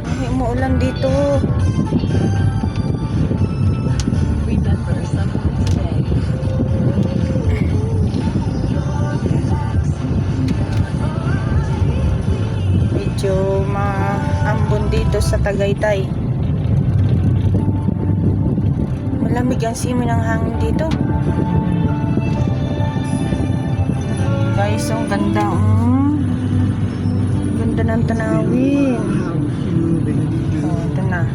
Ay, umuulan dito. Remember someone today. Medyo maambon dito sa Tagaytay. Malamig ang simoy ng hangin dito. Guys, ang ganda. Ganda ng tanawin. Oh, ito na.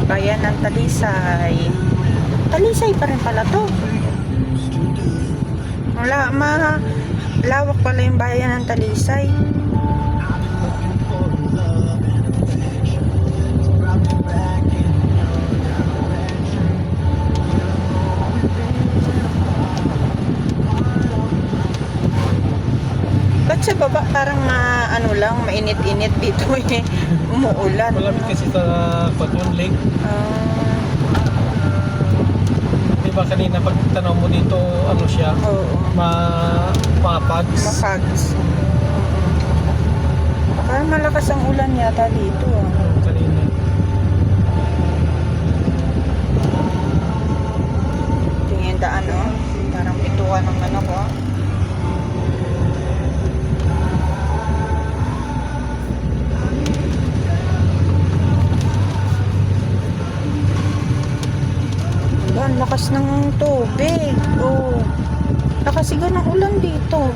Bayan ng Talisay. Talisay pa rin pala to. Lawak pala yung bayan ng Talisay. Ba't sa baba parang ano lang, mainit-init dito eh. Umuulan. Malamig kasi sa Quadron Lake. Diba kanina pag tanaw mo dito, ano siya? Oo. Mapags. Mapags. Parang malakas ang ulan yata dito. Kanina. Tingin daan parang pituan ng ano ko. Ang lakas ng tubig. Oh. Lakas siguro ng ulan dito.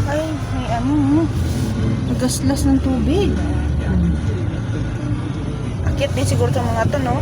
Ay, may nagaslas ng tubig. Akit din siguro sa mga to, no?